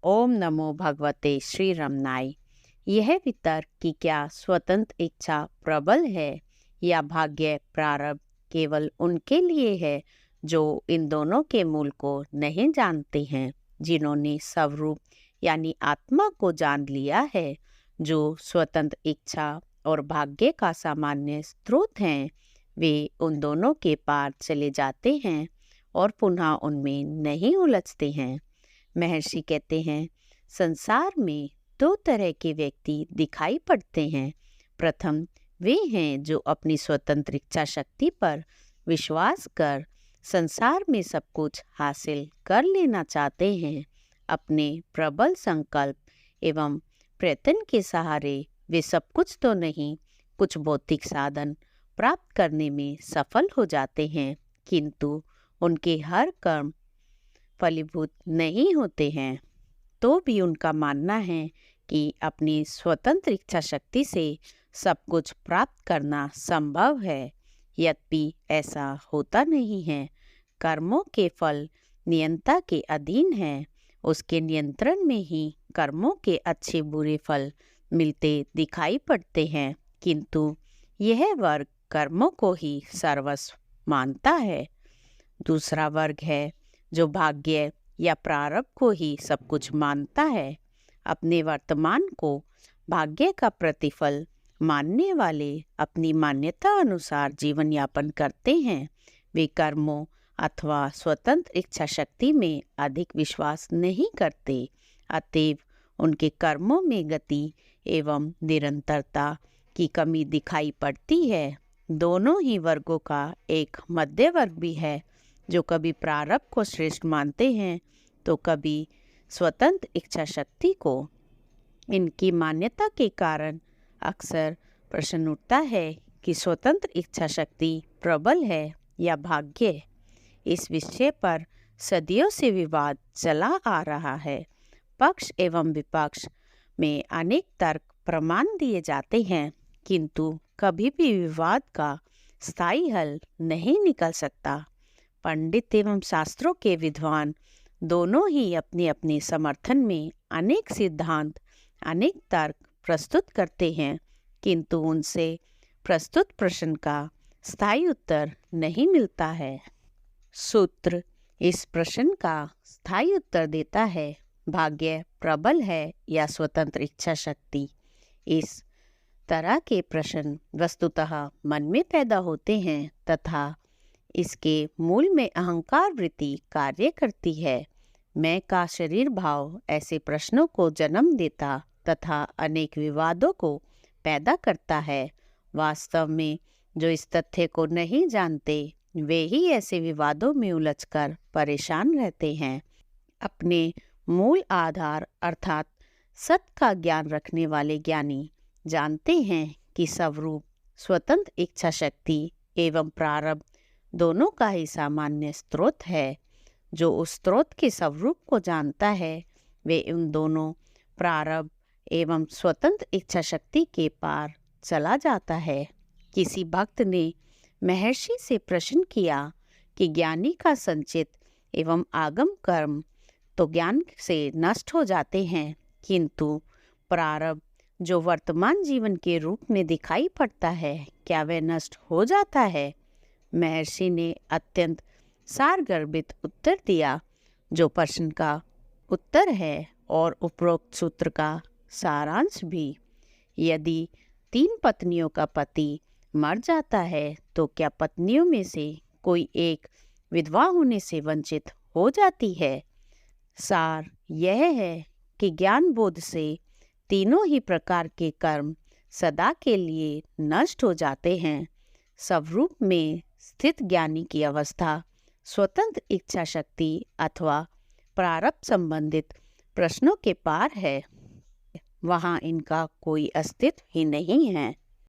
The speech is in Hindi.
ओम नमो भगवते श्री रमनाय। यह वितर्क कि क्या स्वतंत्र इच्छा प्रबल है या भाग्य प्रारब्ध केवल उनके लिए है जो इन दोनों के मूल को नहीं जानते हैं। जिन्होंने स्वरूप यानी आत्मा को जान लिया है, जो स्वतंत्र इच्छा और भाग्य का सामान्य स्रोत हैं, वे उन दोनों के पार चले जाते हैं और पुनः उनमें नहीं उलझते हैं। महर्षि कहते हैं, संसार में दो तरह के व्यक्ति दिखाई पड़ते हैं। प्रथम वे हैं जो अपनी स्वतंत्र इच्छा शक्ति पर विश्वास कर संसार में सब कुछ हासिल कर लेना चाहते हैं। अपने प्रबल संकल्प एवं प्रयत्न के सहारे वे सब कुछ तो नहीं, कुछ भौतिक साधन प्राप्त करने में सफल हो जाते हैं, किंतु उनके हर कर्म फलीभूत नहीं होते हैं। तो भी उनका मानना है कि अपनी स्वतंत्र इच्छा शक्ति से सब कुछ प्राप्त करना संभव है। यद्यपि ऐसा होता नहीं है। कर्मों के फल नियंता के अधीन है। उसके नियंत्रण में ही कर्मों के अच्छे बुरे फल मिलते दिखाई पड़ते हैं, किंतु यह वर्ग कर्मों को ही सर्वस्व मानता है। दूसरा वर्ग है जो भाग्य या प्रारब्ध को ही सब कुछ मानता है। अपने वर्तमान को भाग्य का प्रतिफल मानने वाले अपनी मान्यता अनुसार जीवन यापन करते हैं। वे कर्मों अथवा स्वतंत्र इच्छा शक्ति में अधिक विश्वास नहीं करते। अतएव उनके कर्मों में गति एवं निरंतरता की कमी दिखाई पड़ती है। दोनों ही वर्गों का एक मध्य वर्ग भी है, जो कभी प्रारब्ध को श्रेष्ठ मानते हैं तो कभी स्वतंत्र इच्छा शक्ति को। इनकी मान्यता के कारण अक्सर प्रश्न उठता है कि स्वतंत्र इच्छा शक्ति प्रबल है या भाग्य। इस विषय पर सदियों से विवाद चला आ रहा है। पक्ष एवं विपक्ष में अनेक तर्क प्रमाण दिए जाते हैं, किंतु कभी भी विवाद का स्थायी हल नहीं निकल सकता। पंडित एवं शास्त्रों के विद्वान दोनों ही अपने अपने समर्थन में अनेक सिद्धांत, अनेक तर्क प्रस्तुत करते हैं, किंतु उनसे प्रस्तुत प्रश्न का स्थायी उत्तर नहीं मिलता है। सूत्र इस प्रश्न का स्थायी उत्तर देता है, भाग्य प्रबल है या स्वतंत्र इच्छा शक्ति। इस तरह के प्रश्न वस्तुतः मन में पैदा होते हैं तथा इसके मूल में अहंकार वृत्ति कार्य करती है। मैं का शरीर भाव ऐसे प्रश्नों को जन्म देता तथा अनेक विवादों को पैदा करता है। वास्तव में जो इस तथ्य को नहीं जानते, वे ही ऐसे विवादों में उलझकर परेशान रहते हैं। अपने मूल आधार अर्थात सत्य का ज्ञान रखने वाले ज्ञानी जानते हैं कि स्वरूप, स्वतंत्र इच्छा शक्ति एवं प्रारब्ध दोनों का ही सामान्य स्रोत है। जो उस स्रोत के स्वरूप को जानता है, वे उन दोनों प्रारब्ध एवं स्वतंत्र इच्छा शक्ति के पार चला जाता है। किसी भक्त ने महर्षि से प्रश्न किया कि ज्ञानी का संचित एवं आगम कर्म तो ज्ञान से नष्ट हो जाते हैं, किंतु प्रारब्ध जो वर्तमान जीवन के रूप में दिखाई पड़ता है, क्या वह नष्ट हो जाता है? महर्षि ने अत्यंत सारगर्भित उत्तर दिया, जो प्रश्न का उत्तर है और उपरोक्त सूत्र का सारांश भी। यदि 3 पत्नियों का पति मर जाता है तो क्या पत्नियों में से कोई एक विधवा होने से वंचित हो जाती है? सार यह है कि ज्ञान बोध से तीनों ही प्रकार के कर्म सदा के लिए नष्ट हो जाते हैं। स्वरूप में स्थित ज्ञानी की अवस्था स्वतंत्र इच्छा शक्ति अथवा प्रारब्ध संबंधित प्रश्नों के पार है। वहाँ इनका कोई अस्तित्व ही नहीं है।